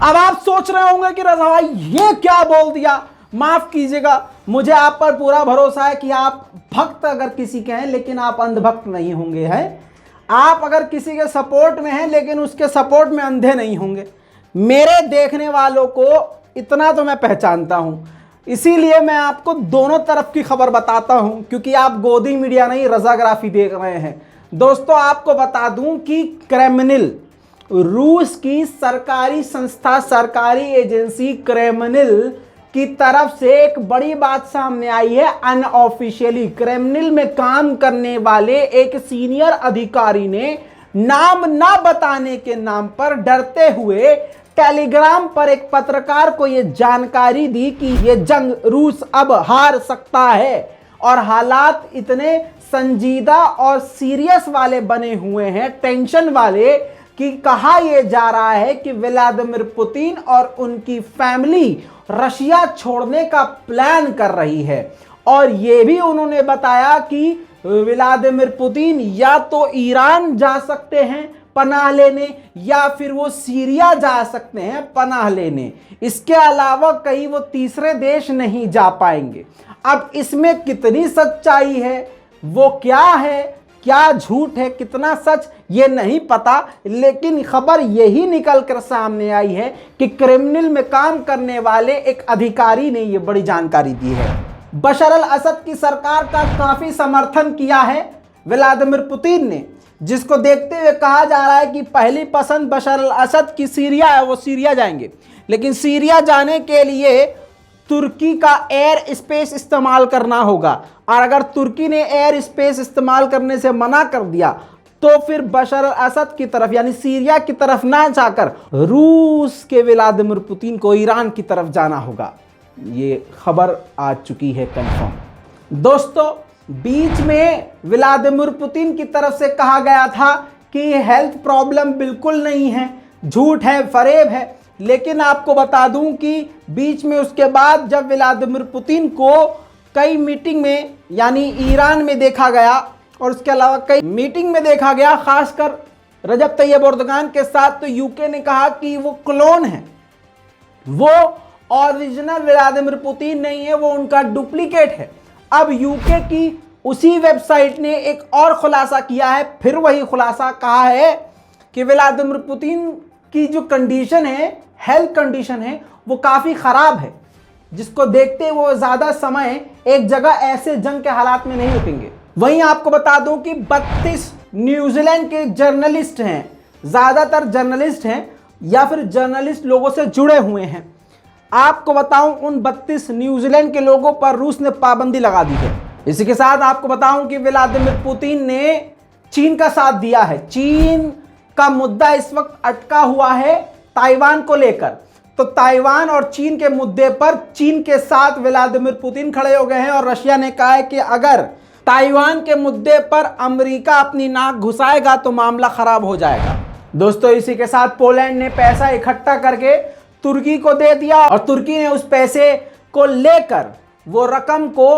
अब आप सोच रहे होंगे कि रजा भाई ये क्या बोल दिया, माफ कीजिएगा, मुझे आप पर पूरा भरोसा है कि आप भक्त अगर किसी के हैं लेकिन आप अंधभक्त नहीं होंगे हैं। आप अगर किसी के सपोर्ट में हैं लेकिन उसके सपोर्ट में अंधे नहीं होंगे। मेरे देखने वालों को इतना तो मैं पहचानता हूं, इसीलिए मैं आपको दोनों तरफ की खबर बताता हूं, क्योंकि आप गोदी मीडिया नहीं रजाग्राफी देख रहे हैं। दोस्तों आपको बता दूं कि क्रेमलिन, रूस की सरकारी संस्था, सरकारी एजेंसी क्रेमलिन की तरफ से एक बड़ी बात सामने आई है। अनऑफिशियली क्रेमलिन में काम करने वाले एक सीनियर अधिकारी ने नाम ना बताने के नाम पर डरते हुए टेलीग्राम पर एक पत्रकार को यह जानकारी दी कि यह जंग रूस अब हार सकता है, और हालात इतने संजीदा और सीरियस वाले बने हुए हैं, टेंशन वाले, कि कहा यह जा रहा है कि व्लादिमीर पुतिन और उनकी फैमिली रशिया छोड़ने का प्लान कर रही है। और यह भी उन्होंने बताया कि व्लादिमीर पुतिन या तो ईरान जा सकते हैं पनाह लेने, या फिर वो सीरिया जा सकते हैं पनाह लेने। इसके अलावा कहीं वो तीसरे देश नहीं जा पाएंगे। अब इसमें कितनी सच्चाई है, वो क्या है, क्या झूठ है, कितना सच, ये नहीं पता, लेकिन खबर यही निकल कर सामने आई है कि क्रेमलिन में काम करने वाले एक अधिकारी ने ये बड़ी जानकारी दी है। बशर अल असद की सरकार का काफी समर्थन किया है व्लादिमीर पुतिन ने, जिसको देखते हुए कहा जा रहा है कि पहली पसंद बशर अल असद की सीरिया है, वो सीरिया जाएंगे। लेकिन सीरिया जाने के लिए तुर्की का एयर स्पेस इस्तेमाल करना होगा, और अगर तुर्की ने एयर स्पेस इस्तेमाल करने से मना कर दिया तो फिर बशर अल असद की तरफ यानी सीरिया की तरफ ना जाकर रूस के व्लादिमीर पुतिन को ईरान की तरफ जाना होगा। ये खबर आ चुकी है कंफर्म। दोस्तों बीच में व्लादिमीर पुतिन की तरफ से कहा गया था कि हेल्थ प्रॉब्लम बिल्कुल नहीं है, झूठ है, फरेब है। लेकिन आपको बता दूं कि बीच में उसके बाद जब व्लादिमीर पुतिन को कई मीटिंग में यानी ईरान में देखा गया और उसके अलावा कई मीटिंग में देखा गया, खासकर रजब तैयब एर्दोगान के साथ, तो यूके ने कहा कि वो क्लोन है, वो ओरिजिनल व्लादिमीर पुतिन नहीं है, वो उनका डुप्लीकेट है। अब यूके की उसी वेबसाइट ने एक और खुलासा किया है, फिर वही खुलासा कहा है कि व्लादिमीर पुतिन की जो कंडीशन है, हेल्थ कंडीशन है, वो काफ़ी ख़राब है, जिसको देखते वो ज़्यादा समय एक जगह ऐसे जंग के हालात में नहीं रुकेंगे। वहीं आपको बता दूं कि 32 न्यूजीलैंड के जर्नलिस्ट हैं, ज़्यादातर जर्नलिस्ट हैं या फिर जर्नलिस्ट लोगों से जुड़े हुए हैं। आपको बताऊं उन 32 न्यूजीलैंड के लोगों पर रूस ने पाबंदी लगा दी है। इसी के साथ आपको बताऊं कि व्लादिमीर पुतिन ने चीन का साथ दिया है। चीन का मुद्दा इस वक्त अटका हुआ है ताइवान को लेकर, तो ताइवान और चीन के मुद्दे पर चीन के साथ व्लादिमीर पुतिन खड़े हो गए हैं, और रशिया ने कहा है कि अगर ताइवान के मुद्दे पर अमेरिका अपनी नाक घुसाएगा तो मामला खराब हो जाएगा। दोस्तों इसी के साथ पोलैंड ने पैसा इकट्ठा करके तुर्की को दे दिया, और तुर्की ने उस पैसे को लेकर वो रकम को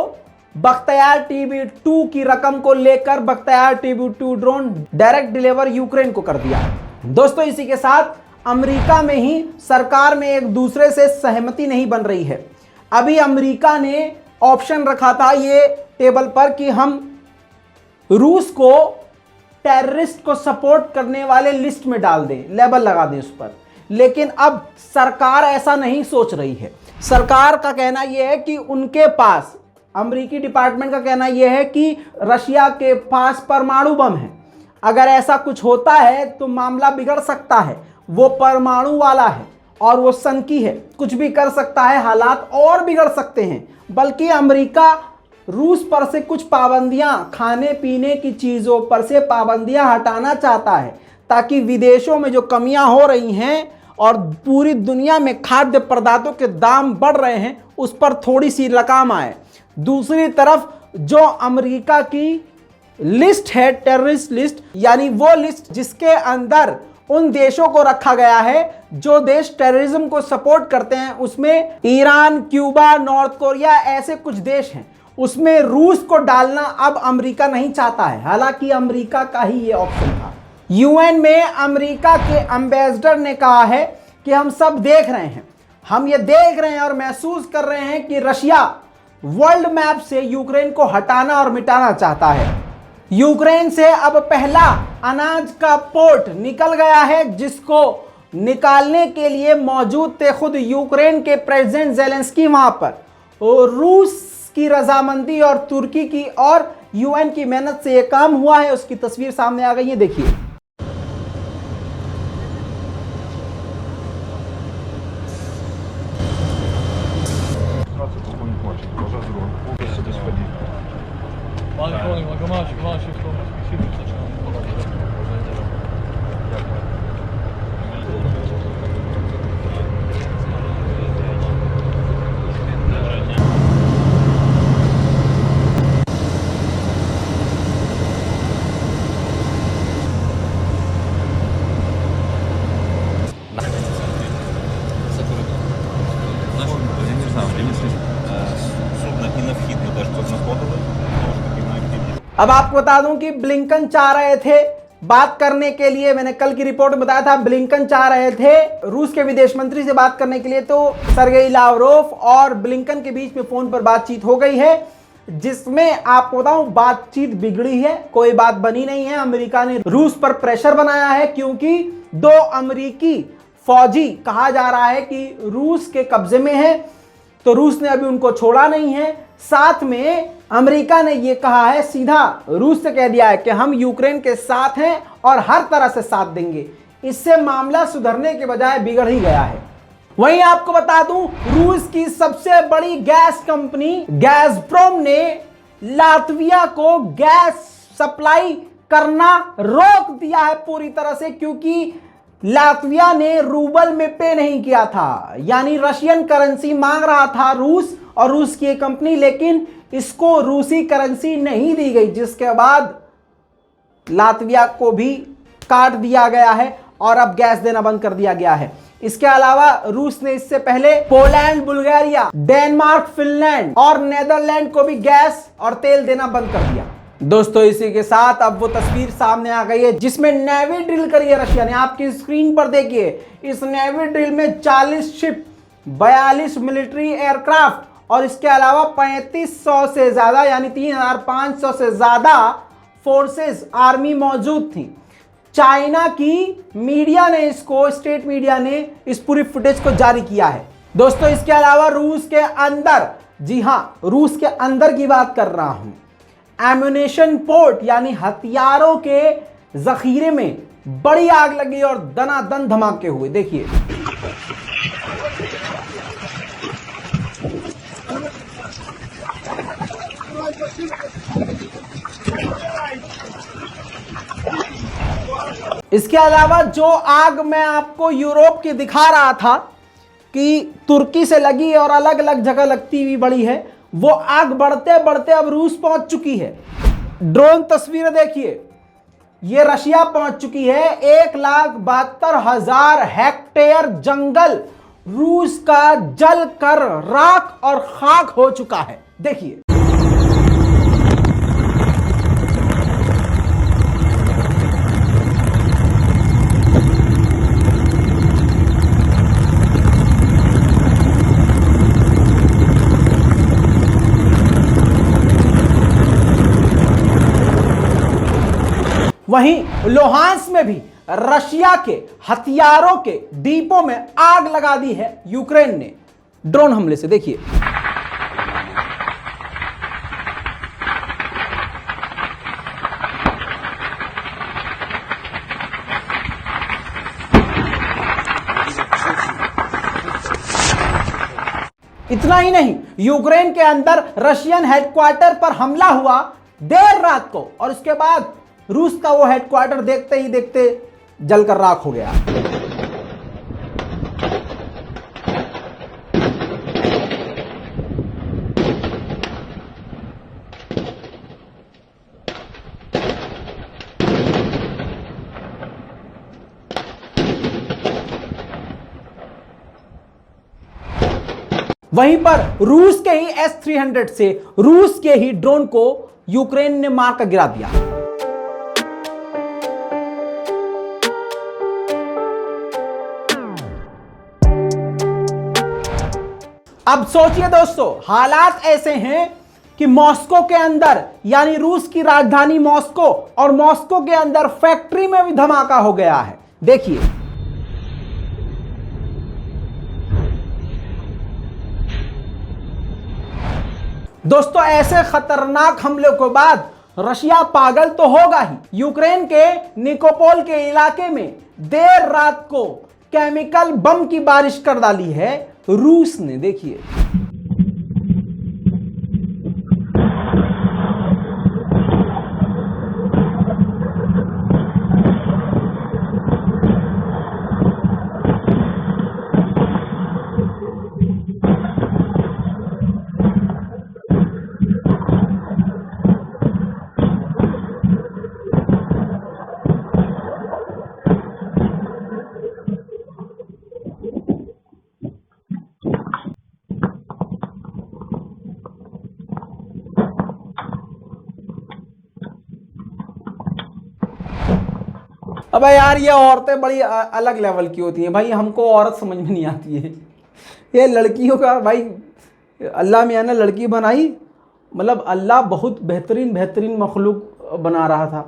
बख्तियार TB2 की रकम को लेकर Bakhtiyar TB2 drone direct deliver Ukraine को कर दिया। दोस्तों इसी के साथ अमेरिका में ही सरकार में एक दूसरे से सहमति नहीं बन रही है। अभी अमेरिका ने ऑप्शन रखा था ये टेबल पर कि हम रूस को टेररिस्ट को सपोर्ट करने वाले लिस्ट में डाल दें, लेबल लगा दें उस पर, लेकिन अब सरकार ऐसा नहीं सोच रही है। सरकार का कहना यह है कि उनके पास, अमेरिकी डिपार्टमेंट का कहना यह है कि रशिया के पास परमाणु बम है, अगर ऐसा कुछ होता है तो मामला बिगड़ सकता है। वो परमाणु वाला है और वो संकी है, कुछ भी कर सकता है, हालात और बिगड़ सकते हैं। बल्कि अमेरिका रूस पर से कुछ पाबंदियां, खाने पीने की चीज़ों पर से पाबंदियां हटाना चाहता है, ताकि विदेशों में जो कमियां हो रही हैं और पूरी दुनिया में खाद्य पदार्थों के दाम बढ़ रहे हैं उस पर थोड़ी सी लगाम आए। दूसरी तरफ जो अमेरिका की लिस्ट है, टेररिस्ट लिस्ट, यानी वो लिस्ट जिसके अंदर उन देशों को रखा गया है जो देश टेररिज्म को सपोर्ट करते हैं, उसमें ईरान, क्यूबा, नॉर्थ कोरिया, ऐसे कुछ देश हैं, उसमें रूस को डालना अब अमेरिका नहीं चाहता है। हालांकि अमेरिका का ही ये ऑप्शन था। यूएन में अमेरिका के एम्बेसडर ने कहा है कि हम सब देख रहे हैं, हम ये देख रहे हैं और महसूस कर रहे हैं कि रशिया वर्ल्ड मैप से यूक्रेन को हटाना और मिटाना चाहता है। यूक्रेन से अब पहला अनाज का पोर्ट निकल गया है, जिसको निकालने के लिए मौजूद थे खुद यूक्रेन के प्रेसिडेंट ज़ेलेंस्की वहां पर। और रूस की रजामंदी और तुर्की की और यूएन की मेहनत से यह काम हुआ है, उसकी तस्वीर सामने आ गई है, देखिए। अब आपको बता दूं कि ब्लिंकन चाह रहे थे बात करने के लिए, मैंने कल की रिपोर्ट में बताया था, ब्लिंकन चाह रहे थे रूस के विदेश मंत्री से बात करने के लिए, तो सरगेई लावरोव और ब्लिंकन के बीच में फोन पर बातचीत हो गई है, जिसमें आपको बताऊं बातचीत बिगड़ी है, कोई बात बनी नहीं है। अमेरिका ने रूस पर प्रेशर बनाया है, क्योंकि 2 अमेरिकी फौजी कहा जा रहा है कि रूस के कब्जे में है, तो रूस ने अभी उनको छोड़ा नहीं है। साथ में अमेरिका ने यह कहा है, सीधा रूस से कह दिया है कि हम यूक्रेन के साथ हैं और हर तरह से साथ देंगे। इससे मामला सुधरने के बजाय बिगड़ ही गया है। वहीं आपको बता दूं, रूस की सबसे बड़ी गैस कंपनी गैज़प्रोम ने लातविया को गैस सप्लाई करना रोक दिया है पूरी तरह से, क्योंकि लातविया ने रूबल में पे नहीं किया था, यानी रशियन करेंसी मांग रहा था रूस और रूस की कंपनी, लेकिन इसको रूसी करेंसी नहीं दी गई, जिसके बाद लातविया को भी काट दिया गया है और अब गैस देना बंद कर दिया गया है। इसके अलावा रूस ने इससे पहले पोलैंड, बुल्गारिया, डेनमार्क, फिनलैंड और नेदरलैंड को भी गैस और तेल देना बंद कर दिया। दोस्तों, इसी के साथ अब वो तस्वीर सामने आ गई है जिसमें नेवी ड्रिल करी है रशिया ने। आपकी स्क्रीन पर देखिए, इस नेवी ड्रिल में 40 शिप, 42 मिलिट्री एयरक्राफ्ट और इसके अलावा 3500 से ज्यादा यानी 3500 से ज्यादा फोर्सेस आर्मी मौजूद थी। चाइना की मीडिया ने इसको, स्टेट मीडिया ने इस पूरी फुटेज को जारी किया है। दोस्तों, इसके अलावा रूस के अंदर, जी हां, रूस के अंदर की बात कर रहा हूं, एम्यूनेशन पोर्ट यानी हथियारों के जखीरे में बड़ी आग लगी और दनादन धमाके हुए, देखिए। इसके अलावा जो आग मैं आपको यूरोप की दिखा रहा था कि तुर्की से लगी और अलग अलग जगह लगती हुई बड़ी है, वो आग बढ़ते बढ़ते अब रूस पहुंच चुकी है। ड्रोन तस्वीरें देखिए, ये रशिया पहुंच चुकी है। 1,72,000 हेक्टेयर जंगल रूस का जल कर राख और खाक हो चुका है, देखिए। वहीं लोहांस में भी रशिया के हथियारों के डिपो में आग लगा दी है यूक्रेन ने ड्रोन हमले से, देखिए। इतना ही नहीं, यूक्रेन के अंदर रशियन हेडक्वार्टर पर हमला हुआ देर रात को और उसके बाद रूस का वो हेडक्वार्टर देखते ही देखते जलकर राख हो गया। वहीं पर रूस के ही S-300 से रूस के ही ड्रोन को यूक्रेन ने मारकर गिरा दिया। अब सोचिए दोस्तों, हालात ऐसे हैं कि मॉस्को के अंदर, यानी रूस की राजधानी मॉस्को, और मॉस्को के अंदर फैक्ट्री में भी धमाका हो गया है। देखिए, दोस्तों ऐसे खतरनाक हमले के बाद रशिया पागल तो होगा ही। यूक्रेन के निकोपोल के इलाके में देर रात को केमिकल बम की बारिश कर डाली है रूस ने। देखिए, अबे यार, ये औरतें बड़ी अलग लेवल की होती हैं भाई, हमको औरत समझ में नहीं आती है। ये लड़कियों का भाई, अल्लाह मियाँ ने लड़की बनाई, मतलब अल्लाह बहुत बेहतरीन बेहतरीन मखलूक बना रहा था।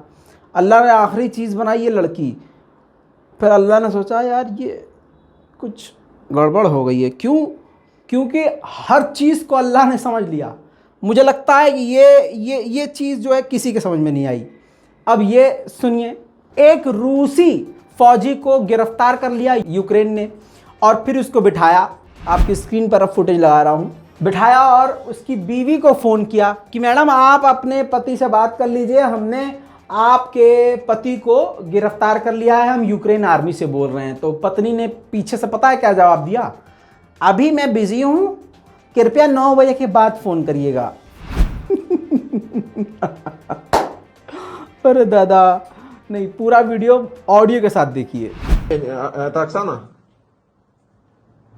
अल्लाह ने आखिरी चीज़ बनाई ये लड़की, फिर अल्लाह ने सोचा यार ये कुछ गड़बड़ हो गई है। क्यों? क्योंकि हर चीज़ को अल्लाह ने समझ लिया। मुझे लगता है कि ये चीज़ जो है किसी के समझ में नहीं आई। अब ये सुनिए, एक रूसी फौजी को गिरफ्तार कर लिया यूक्रेन ने, और फिर उसको बिठाया, आपकी स्क्रीन पर अब फुटेज लगा रहा हूँ, बिठाया और उसकी बीवी को फ़ोन किया कि मैडम आप अपने पति से बात कर लीजिए, हमने आपके पति को गिरफ्तार कर लिया है, हम यूक्रेन आर्मी से बोल रहे हैं। तो पत्नी ने पीछे से पता है क्या जवाब दिया? अभी मैं बिजी हूँ, कृपया 9 बजे के बाद फ़ोन करिएगा। अरे दादा, नहीं, पूरा वीडियो ऑडियो के साथ देखिए। Это Оксана?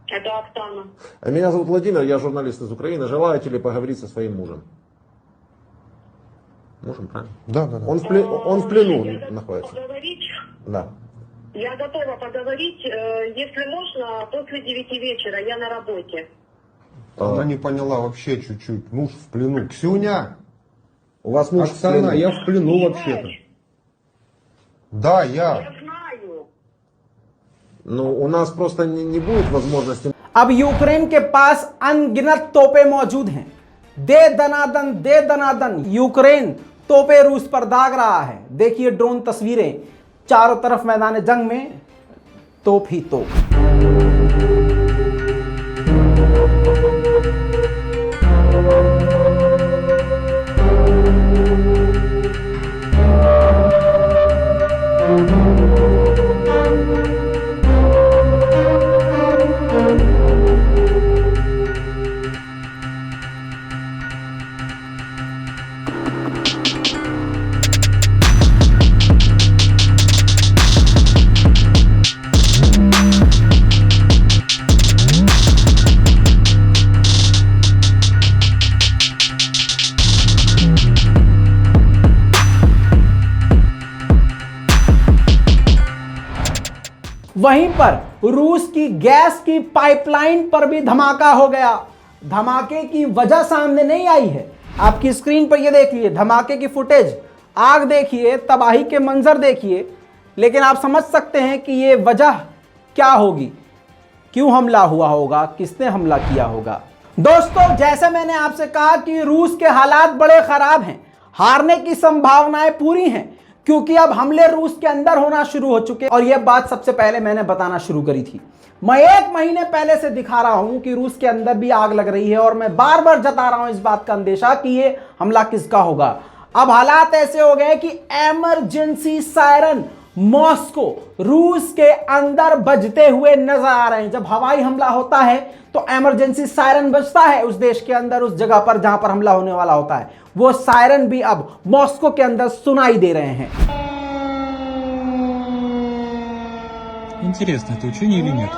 Это Оксана. Меня зовут Владимир, я журналист из Украины. Желаете ли поговорить со своим мужем? Мужем, правильно? Да. Он в плену Я готова находится. поговорить. Да. Я готова поговорить, если можно, после 9 вечера. Я на работе. Она не поняла вообще чуть-чуть. Муж в плену. Ксюня! У вас муж в Оксана, плену. я в плену вообще-то. Да, я. Я знаю. Ну, у нас просто не будет возможности. अब यूक्रेन के पास अनगिनत तोपे मौजूद हैं। दे दनादन यूक्रेन तोपे रूस पर दाग रहा है। देखिए ड्रोन तस्वीरें, चारों तरफ मैदान जंग में तोप ही तोप। वहीं पर रूस की गैस की पाइपलाइन पर भी धमाका हो गया। धमाके की वजह सामने नहीं आई है। आपकी स्क्रीन पर ये देखिए धमाके की फुटेज, आग देखिए, तबाही के मंजर देखिए, लेकिन आप समझ सकते हैं कि ये वजह क्या होगी, क्यों हमला हुआ होगा, किसने हमला किया होगा। दोस्तों, जैसे मैंने आपसे कहा कि रूस के हालात बड़े खराब हैं, हारने की संभावनाएं पूरी हैं, क्योंकि अब हमले रूस के अंदर होना शुरू हो चुके। और यह बात सबसे पहले मैंने बताना शुरू करी थी। मैं 1 महीने पहले से दिखा रहा हूं कि रूस के अंदर भी आग लग रही है, और मैं बार बार जता रहा हूं इस बात का अंदेशा कि यह हमला किसका होगा। अब हालात ऐसे हो गए कि इमरजेंसी सायरन मॉस्को रूस के अंदर बजते हुए नजर आ रहे हैं। जब हवाई हमला होता है तो इमरजेंसी सायरन बजता है उस देश के अंदर, उस जगह पर जहां पर हमला होने वाला होता है। वो सायरन भी अब मॉस्को के अंदर सुनाई दे रहे हैं। Интересно, это учение или нет?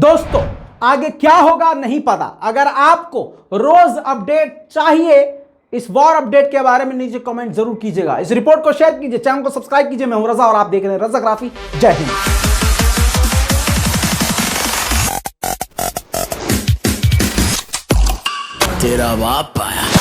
दोस्तों आगे क्या होगा नहीं पता। अगर आपको रोज अपडेट चाहिए इस वॉर अपडेट के बारे में, नीचे कमेंट जरूर कीजिएगा। इस रिपोर्ट को शेयर कीजिए, चैनल को सब्सक्राइब कीजिए। मैं हूं रजा और आप देख रहे हैं रजाग्राफी। जय हिंद। तेरा बाप आया।